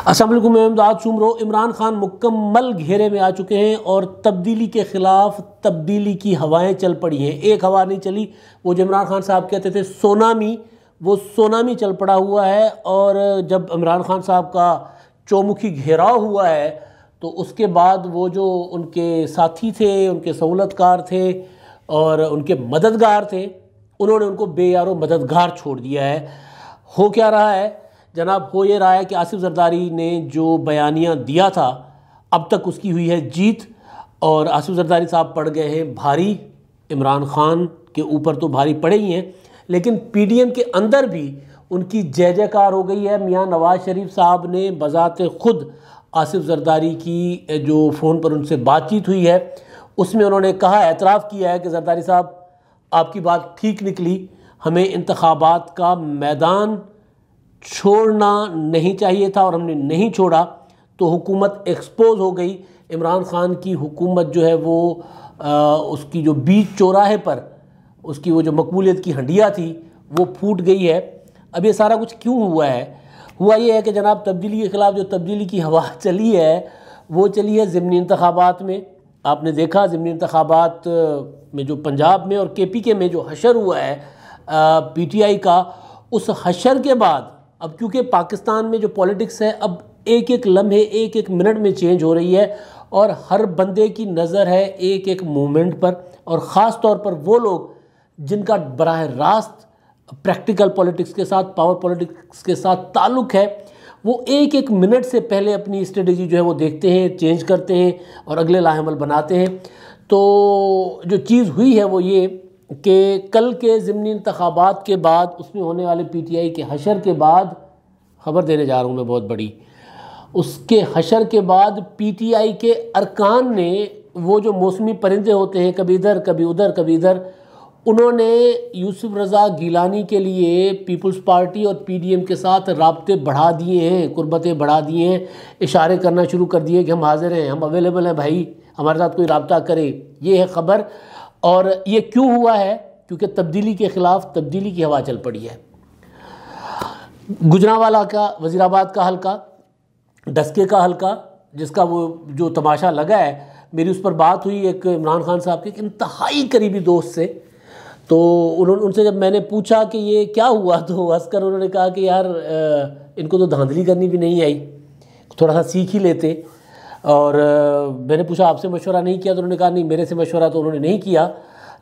अस्सलाम वालेकुम, मैं इमदाद शुमरो। इमरान खान मुकम्मल घेरे में आ चुके हैं और तब्दीली के ख़िलाफ़ तब्दीली की हवाएं चल पड़ी हैं। एक हवा नहीं चली, वो जो इमरान खान साहब कहते थे सोनामी, वो सोनामी चल पड़ा हुआ है। और जब इमरान खान साहब का चौमुखी घेराव हुआ है तो उसके बाद वो जो उनके साथी थे, उनके सहूलतकार थे और उनके मददगार थे, उन्होंने उनको बेयारो मददगार छोड़ दिया है। हो क्या रहा है जनाब? हो ये रहा है कि आसिफ जरदारी ने जो बयानिया दिया था अब तक उसकी हुई है जीत, और आसिफ जरदारी साहब पड़ गए हैं भारी। इमरान खान के ऊपर तो भारी पड़े ही हैं, लेकिन पीडीएम के अंदर भी उनकी जय जयकार हो गई है। मियां नवाज शरीफ साहब ने बज़ाते खुद आसिफ जरदारी की जो फ़ोन पर उनसे बातचीत हुई है उसमें उन्होंने कहा, एतराफ़ किया है कि जरदारी साहब आपकी बात ठीक निकली, हमें इंतखाबात का मैदान छोड़ना नहीं चाहिए था और हमने नहीं छोड़ा तो हुकूमत एक्सपोज हो गई। इमरान खान की हुकूमत जो है वो उसकी जो बीच चौराहे पर उसकी वो जो मकबूलियत की हंडिया थी वो फूट गई है। अब ये सारा कुछ क्यों हुआ है? हुआ ये है कि जनाब तब्दीली के ख़िलाफ़ जो तब्दीली की हवा चली है वो चली है ज़िमनी इंतखाबात में। आपने देखा ज़िमनी इंतखाबात में जो पंजाब में और KPK में जो हशर हुआ है PTI का, उस हशर के बाद अब क्योंकि पाकिस्तान में जो पॉलिटिक्स है अब एक एक लम्हे एक एक मिनट में चेंज हो रही है और हर बंदे की नज़र है एक एक मूवमेंट पर, और ख़ास तौर पर वो लोग जिनका बराह रास्त प्रैक्टिकल पॉलिटिक्स के साथ, पावर पॉलिटिक्स के साथ ताल्लुक़ है, वो एक एक मिनट से पहले अपनी स्ट्रेटजी जो है वो देखते हैं, चेंज करते हैं और अगले लाहेमल बनाते हैं। तो जो चीज़ हुई है वो ये कि कल के ज़िमनी इंतखाबात के बाद उसमें होने वाले PTI के हशर के बाद, ख़बर देने जा रहा हूँ मैं बहुत बड़ी, उसके हशर के बाद PTI के अरकान ने वो जो मौसमी परिंदे होते हैं कभी इधर कभी उधर कभी इधर, उन्होंने यूसुफ रज़ा गिलानी के लिए पीपल्स पार्टी और PDM के साथ राब्ते बढ़ा दिए हैं, कुर्बतें बढ़ा दिए हैं, इशारे करना शुरू कर दिए कि हम हाजिर हैं, हम अवेलेबल हैं, भाई हमारे साथ कोई राब्ता करे। ये है ख़बर। और ये क्यों हुआ है? क्योंकि तब्दीली के ख़िलाफ़ तब्दीली की हवा चल पड़ी है। गुजरांवाला का, वज़ीराबाद का हल्का, डस्के का हल्का, जिसका वो जो तमाशा लगा है, मेरी उस पर बात हुई एक इमरान खान साहब के एक इंतहाई करीबी दोस्त से। तो उनसे जब मैंने पूछा कि ये क्या हुआ तो हंसकर उन्होंने कहा कि यार इनको तो धांधली करनी भी नहीं आई, थोड़ा सा सीख ही लेते। और मैंने पूछा आपसे मशवरा नहीं किया? तो उन्होंने कहा नहीं, मेरे से मशवरा तो उन्होंने नहीं किया,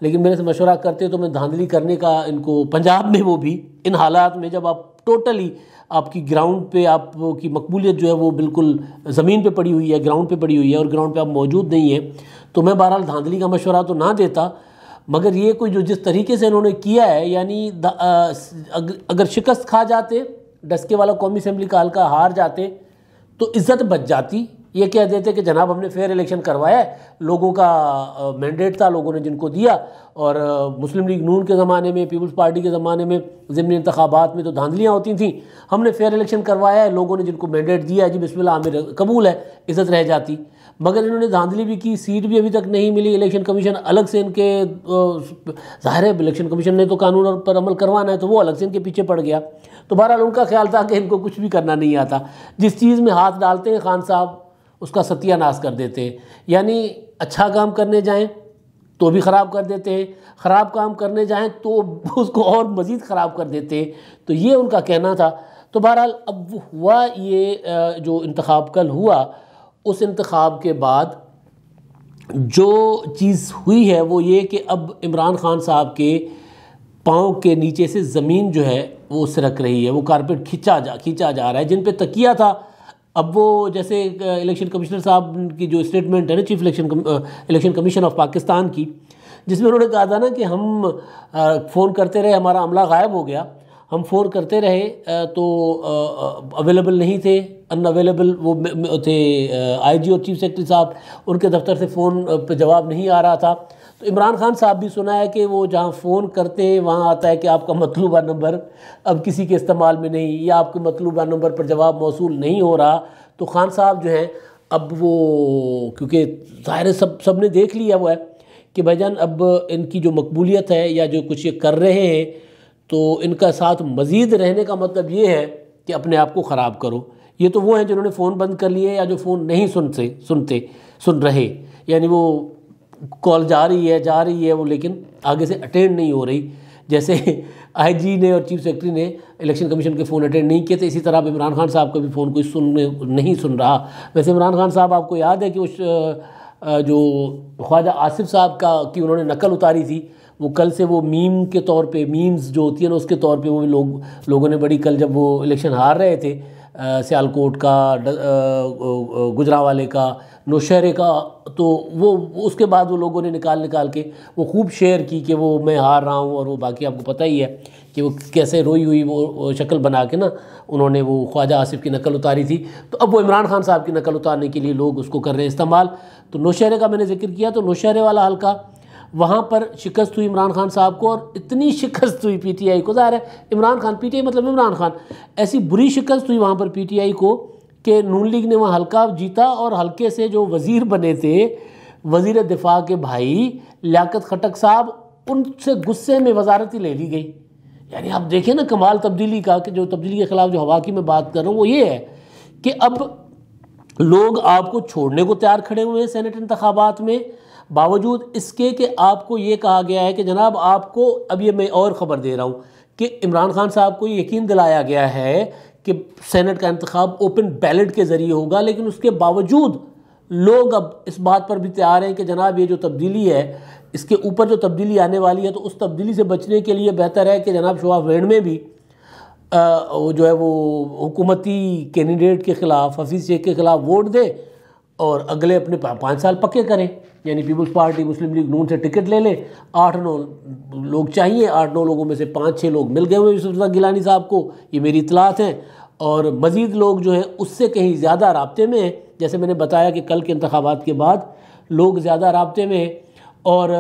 लेकिन मेरे से मशवरा करते तो मैं धांधली करने का इनको, पंजाब में वो भी इन हालात में जब आप टोटली आपकी ग्राउंड पे आपकी मकबूलियत जो है वो बिल्कुल ज़मीन पे पड़ी हुई है, ग्राउंड पे पड़ी हुई है और ग्राउंड पे आप मौजूद नहीं है, तो मैं बहरहाल धांधली का मशवरा तो ना देता। मगर ये कोई जो जिस तरीके से इन्होंने किया है, यानी अगर शिकस्त खा जाते, डस्के वाला कौमी असम्बली का हल्का हार जाते तो इज़्ज़त बच जाती। ये कह देते कि जनाब हमने फेयर इलेक्शन करवाया है, लोगों का मैंडेट था, लोगों ने जिनको दिया, और मुस्लिम लीग नून के ज़माने में, पीपल्स पार्टी के ज़माने में ज़िमनी इंतखाबात में तो धांधलियाँ होती थी, हमने फेयर इलेक्शन करवाया है, लोगों ने जिनको मैंडेट दिया है जी बिस्मिल्लाह आमिर कबूल है, इज़्ज़त रह जाती। मगर इन्होंने धांधली भी की, सीट भी अभी तक नहीं मिली। इलेक्शन कमीशन अलग से इनके, ज़ाहिर है इलेक्शन कमीशन ने तो कानून पर अमल करवाना है तो वो अलग से इनके पीछे पड़ गया। तो बहरहाल उनका ख्याल था कि इनको कुछ भी करना नहीं आता, जिस चीज़ में हाथ डालते हैं खान साहब उसका सत्यानाश कर देते हैं। यानी अच्छा काम करने जाएं तो भी ख़राब कर देते हैं, ख़राब काम करने जाएं तो उसको और मज़ीद ख़राब कर देते हैं। तो ये उनका कहना था। तो बहरहाल अब हुआ ये, जो इंतखाब कल हुआ, उस इंतखाब के बाद जो चीज़ हुई है वो ये कि अब इमरान खान साहब के पाँव के नीचे से ज़मीन जो है वो सिरक रही है, वो कारपेट खींचा जा रहा है। जिन पे तकिया था, अब वो जैसे इलेक्शन कमिश्नर साहब की जो स्टेटमेंट है ना, chief election commission of Pakistan की, जिसमें उन्होंने कहा था ना कि हम फ़ोन करते रहे, हमारा अमला गायब हो गया, हम फ़ोन करते रहे तो अवेलेबल नहीं थे, अनअवेलेबल वो थे IG और चीफ सेक्रेटरी साहब, उनके दफ्तर से फ़ोन पे जवाब नहीं आ रहा था। तो इमरान खान साहब भी सुना है कि वो जहाँ फ़ोन करते हैं वहाँ आता है कि आपका मतलूबा नंबर अब किसी के इस्तेमाल में नहीं, या आपके मतलूबा नंबर पर जवाब मौसूल नहीं हो रहा। तो खान साहब जो हैं अब वो, क्योंकि ज़ाहिर है सब ने देख लिया हुआ है कि भाईजान अब इनकी जो मकबूलियत है या जो कुछ ये कर रहे हैं तो इनका साथ मज़ीद रहने का मतलब ये है कि अपने आप को ख़राब करो। ये तो वो हैं जिन्होंने फ़ोन बंद कर लिए या जो फ़ोन नहीं सुन रहे, यानी वो कॉल जा रही है वो, लेकिन आगे से अटेंड नहीं हो रही। जैसे आईजी ने और चीफ सेक्रेटरी ने इलेक्शन कमीशन के फ़ोन अटेंड नहीं किए थे, इसी तरह अब इमरान खान साहब का भी फ़ोन कोई नहीं सुन रहा। वैसे इमरान खान साहब, आपको याद है कि उस जो ख्वाजा आसिफ साहब की उन्होंने नकल उतारी थी, वो कल से वो मीम के तौर पे, मीम्स जो होती है ना उसके तौर पे वो लोगों ने बड़ी, कल जब वो इलेक्शन हार रहे थे सियालकोट का, गुजरांवाले का, नौशहरे का, तो वो उसके बाद वो लोगों ने निकाल के वो खूब शेयर की कि वो मैं हार रहा हूँ, और वो बाकी आपको पता ही है कि वो कैसे रोई हुई वो शक्ल बना के ना उन्होंने वो ख्वाजा आसिफ की नकल उतारी थी। तो अब वो इमरान खान साहब की नकल उतारने के लिए लोग उसको कर रहे हैं इस्तेमाल। तो नौशहरे का मैंने जिक्र किया, तो नौशहरे वाला हल्का, वहाँ पर शिकस्त हुई इमरान खान साहब को, और इतनी शिकस्त हुई पीटीआई को, ज़ाहिर है इमरान खान, पीटीआई मतलब इमरान खान, ऐसी बुरी शिकस्त हुई वहाँ पर पीटीआई को कि नून लीग ने वहाँ हल्का जीता, और हल्के से जो वज़ीर बने थे, वज़ीर दिफा के भाई लियाकत खटक साहब, उनसे गुस्से में वजारत ही ले ली गई। यानी आप देखें ना कमाल तब्दीली का, कि जो तब्दीली के ख़िलाफ़ जो हवा की मैं बात कर रहा हूँ वो ये है कि अब लोग आपको छोड़ने को तैयार खड़े हुए हैं सेनेट इंतखाबात में, बावजूद इसके कि आपको ये कहा गया है कि जनाब आपको, अब ये मैं और ख़बर दे रहा हूँ कि इमरान खान साहब को यकीन दिलाया गया है कि सेनेट का इंतखाब ओपन बैलेट के ज़रिए होगा, लेकिन उसके बावजूद लोग अब इस बात पर भी तैयार हैं कि जनाब ये जो तब्दीली है, इसके ऊपर जो तब्दीली आने वाली है, तो उस तब्दीली से बचने के लिए बेहतर है कि जनाब शोआफ वेंड में भी वो जो है वो हुकूमती कैंडिडेट के ख़िलाफ़, हफीज़ शेख के ख़िलाफ़ वोट दे, और अगले अपने 5 साल पक्के करें। यानी पीपल्स पार्टी मुस्लिम लीग नून से टिकट ले ले, 8-9 लोग चाहिए, 8-9 लोगों में से 5-6 लोग मिल गए हुए यूसुफ रज़ा गिलानी साहब को, ये मेरी इतलात हैं, और मज़ीद लोग जो हैं उससे कहीं ज़्यादा राब्ते में हैं। जैसे मैंने बताया कि कल के इंतखाबात के बाद लोग ज़्यादा राब्ते में हैं, और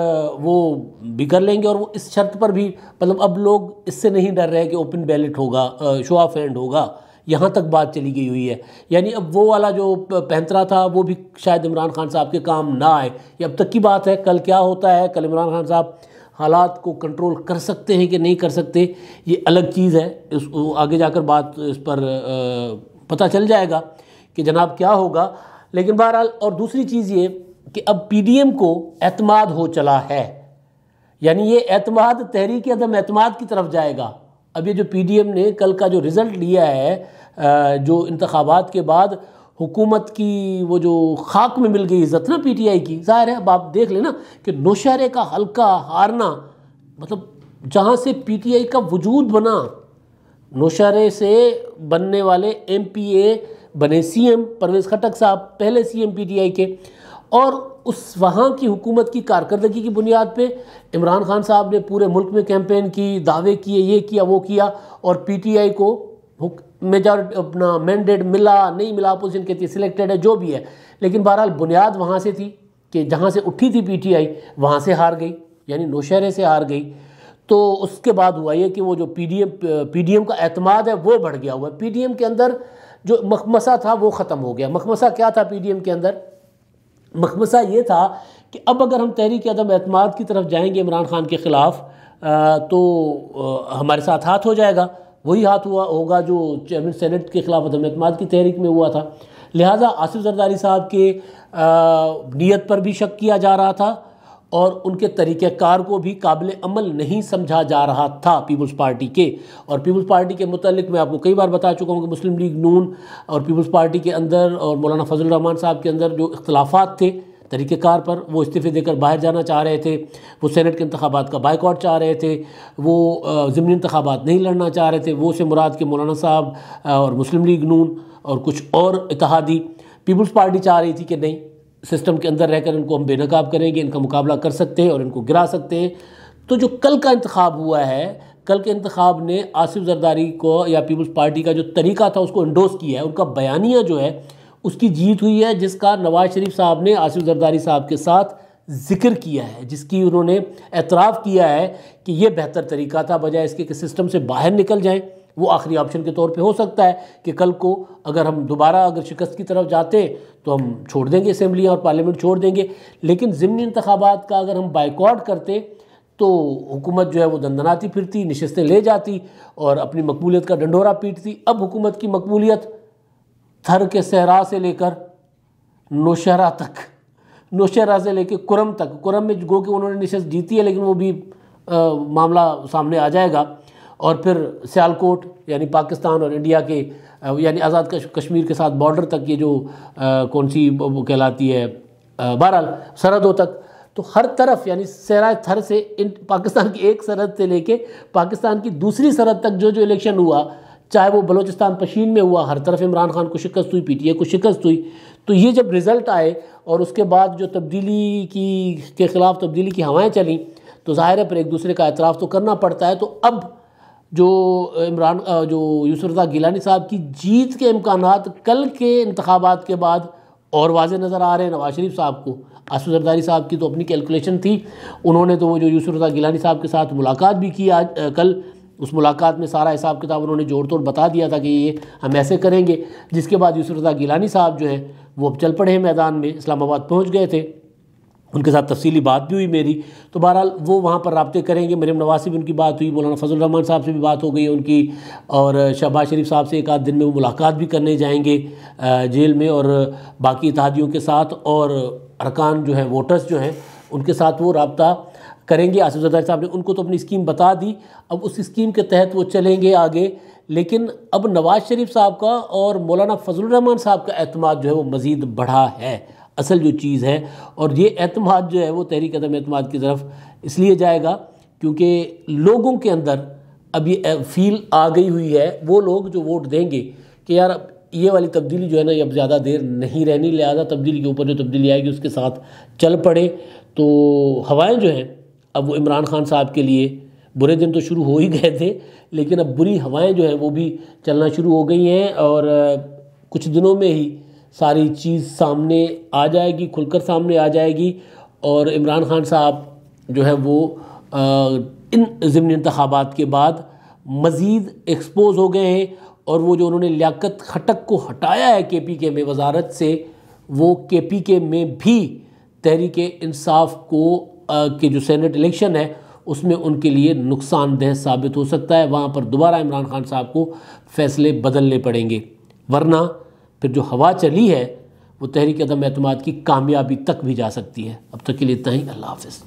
वो भी कर लेंगे, और वो इस शर्त पर भी, मतलब अब लोग इससे नहीं डर रहे कि ओपन बैलेट होगा, शो ऑफ हैंड होगा, यहाँ तक बात चली गई हुई है। यानी अब वो वाला जो पैंतरा था वो भी शायद इमरान खान साहब के काम ना आए। ये अब तक की बात है, कल क्या होता है, कल इमरान खान साहब हालात को कंट्रोल कर सकते हैं कि नहीं कर सकते, ये अलग चीज़ है। आगे जाकर बात इस पर पता चल जाएगा कि जनाब क्या होगा। लेकिन बहरहाल, और दूसरी चीज़ ये कि अब पीडीएम को एतमाद हो चला है, यानी ये एतमाद तहरीक अदम एतमाद की तरफ जाएगा। अब ये जो पीडीएम ने कल का जो रिज़ल्ट लिया है, जो इंतखाबात के बाद हुकूमत की वो जो खाक में मिल गई इज़्ज़त ना पीटीआई की, ज़ाहिर है अब आप देख लेना कि नौशहरे का हल्का हारना, मतलब जहाँ से पीटीआई का वजूद बना, नौशहरे से बनने वाले एमपीए बने सीएम परवेज़ खटक साहब, पहले सीएम पीटीआई के, और उस वहाँ की हुकूमत की कारकर्दगी की बुनियाद पे इमरान खान साहब ने पूरे मुल्क में कैंपेन की, दावे किए, ये किया वो किया, और पीटीआई को मेजॉरिटी अपना मैंडेट मिला नहीं मिला, अपोजिशन कहती है सिलेक्टेड है, जो भी है, लेकिन बहरहाल बुनियाद वहाँ से थी कि जहाँ से उठी थी पीटीआई वहाँ से हार गई, यानी नौशहरे से हार गई। तो उसके बाद हुआ ये कि वो जो पीडीएम का एतमाद है वो बढ़ गया हुआ है। पीडीएम के अंदर जो मखमसा था वो ख़त्म हो गया। मखमसा क्या था पीडीएम के अंदर? मखमसा ये था कि अब अगर हम तहरीक अदम एतमाद की तरफ जाएंगे इमरान खान के ख़िलाफ़, तो हमारे साथ हाथ हो जाएगा, वही हाथ होगा जो चेयरमैन सेनेट के ख़िलाफ़ अदम एतमाद की तहरीक में हुआ था। लिहाजा आसिफ जरदारी साहब के नीयत पर भी शक किया जा रहा था, और उनके तरीक़ेकार को भी काबिल अमल नहीं समझा जा रहा था पीपल्स पार्टी के। और पीपल्स पार्टी के मुतालिक मैं आपको कई बार बता चुका हूँ कि मुस्लिम लीग नून और पीपल्स पार्टी के अंदर और मौलाना फजल रहमान साहब के अंदर जो इख्तलाफात थे तरीक़ेकार पर, वो इस्तीफ़े देकर बाहर जाना चाह रहे थे, वो सेनेट के इंतखाबात का बाइकआउट चाह रहे थे, वो ज़िमनी इंतखाबात नहीं लड़ना चाह रहे थे। वो से मुराद के मौलाना साहब और मुस्लिम लीग नून और कुछ और इत्तेहादी, पीपल्स पार्टी चाह रही थी कि नहीं, सिस्टम के अंदर रहकर इनको हम बेनकाब करेंगे, इनका मुकाबला कर सकते हैं और इनको गिरा सकते हैं। तो जो कल का इंतखाब हुआ है, कल के इंतखाब ने आसिफ जरदारी को या पीपल्स पार्टी का जो तरीका था उसको इंडोर्स किया है। उनका बयानिया जो है उसकी जीत हुई है, जिसका नवाज शरीफ साहब ने आसिफ जरदारी साहब के साथ ज़िक्र किया है, जिसकी उन्होंने एतराफ़ किया है कि ये बेहतर तरीका था, बजाय इसके कि सिस्टम से बाहर निकल जाएँ। वो आखिरी ऑप्शन के तौर पे हो सकता है कि कल को अगर हम दोबारा अगर शिकस्त की तरफ जाते तो हम छोड़ देंगे असेंबलियाँ और पार्लियामेंट छोड़ देंगे, लेकिन ज़िमनी इंतखाबात का अगर हम बाइकआउट करते तो हुकूमत जो है वो दंदनाती फिरती, नशस्तें ले जाती और अपनी मकबूलियत का डंडोरा पीटती। अब हुकूमत की मकबूलियत थर के सहरा से लेकर नौशहरा तक, नौशहरा से लेकर कुरम तक, कुरम में गो कि उन्होंने निशस्त जीती है लेकिन वो भी मामला सामने आ जाएगा। और फिर सियालकोट यानी पाकिस्तान और इंडिया के यानी आज़ाद कश्मीर के साथ बॉर्डर तक ये जो कौन सी वो कहलाती है बहरहाल सरहदों तक, तो हर तरफ यानी सहरा थर से पाकिस्तान की एक सरहद से लेके पाकिस्तान की दूसरी सरहद तक जो जो इलेक्शन हुआ, चाहे वो बलूचिस्तान पशीन में हुआ, हर तरफ इमरान खान को शिकस्त हुई, पीटीआई को शिकस्त हुई। तो ये जब रिज़ल्ट आए और उसके बाद जो तब्दीली के ख़िलाफ़ तब्दीली की हवाएं चलीं, तो ज़ाहिर है फिर एक दूसरे का एतराफ़ तो करना पड़ता है। तो अब जो यूसुफ रज़ा गिलानी साहब की जीत के इम्कानात कल के इंतखाबात के बाद और वाज़े नज़र आ रहे हैं। नवाज शरीफ साहब को, आसिफ ज़रदारी साहब की तो अपनी कैलकुलेशन थी, उन्होंने तो वो जो यूसुफ रज़ा गिलानी साहब के साथ मुलाकात भी की आज कल, उस मुलाकात में सारा हिसाब किताब उन्होंने जोड़ तोड़ बता दिया था कि ये हम ऐसे करेंगे। जिसके बाद यूसुफ रज़ा गिलानी साहब जो है वो अब चल पड़े मैदान में, इस्लामाबाद पहुँच गए थे, उनके साथ तफसीली बात भी हुई मेरी। तो बहरहाल वो वहाँ पर राब्ते करेंगे। मरीम नवाज से भी उनकी बात हुई, मौलाना फजल रहमान साहब से भी बात हो गई है उनकी, और शहबाज शरीफ साहब से एक आध दिन में वो मुलाकात भी करने जाएंगे जेल में, और बाकी इत्तेहादियों के साथ और अरकान जो हैं वोटर्स जो हैं उनके साथ वो रब्ता करेंगे। आसिफ ज़रदारी साहब ने उनको तो अपनी स्कीम बता दी, अब उस स्कीम के तहत वो चलेंगे आगे। लेकिन अब नवाज शरीफ साहब का और मौलाना फजल रहमान साहब का एतमाद जो है वो मज़ीद बढ़ा है, असल जो चीज़ है। और ये एतमाद जो है वो तहरीक अदम एतमाद की तरफ इसलिए जाएगा क्योंकि लोगों के अंदर अब ये फील आ गई हुई है, वो लोग जो वोट देंगे कि यार ये वाली तब्दीली जो है ना ये अब ज़्यादा देर नहीं रहनी, लिहाजा तब्दीली के ऊपर जो तब्दीली आएगी उसके साथ चल पड़े। तो हवाएं जो हैं अब वो इमरान खान साहब के लिए, बुरे दिन तो शुरू हो ही गए थे लेकिन अब बुरी हवाएं जो हैं वो भी चलना शुरू हो गई हैं, और कुछ दिनों में ही सारी चीज़ सामने आ जाएगी, खुलकर सामने आ जाएगी। और इमरान खान साहब जो है वो इन ज़िमनी इंतखाबात के बाद मज़ीद एक्सपोज हो गए हैं, और वो जो उन्होंने लियाकत खटक को हटाया है KPK में वजारत से, वो KPK में भी तहरीक इंसाफ को के जो सेनेट इलेक्शन है उसमें उनके लिए नुकसानदेह साबित हो सकता है। वहाँ पर दोबारा इमरान खान साहब को फ़ैसले बदलने पड़ेंगे, वरना फिर जो हवा चली है वो तहरीक अदम एतमाद की कामयाबी तक भी जा सकती है। अब तक के लिए इतना ही, अल्लाह हाफ़िज़।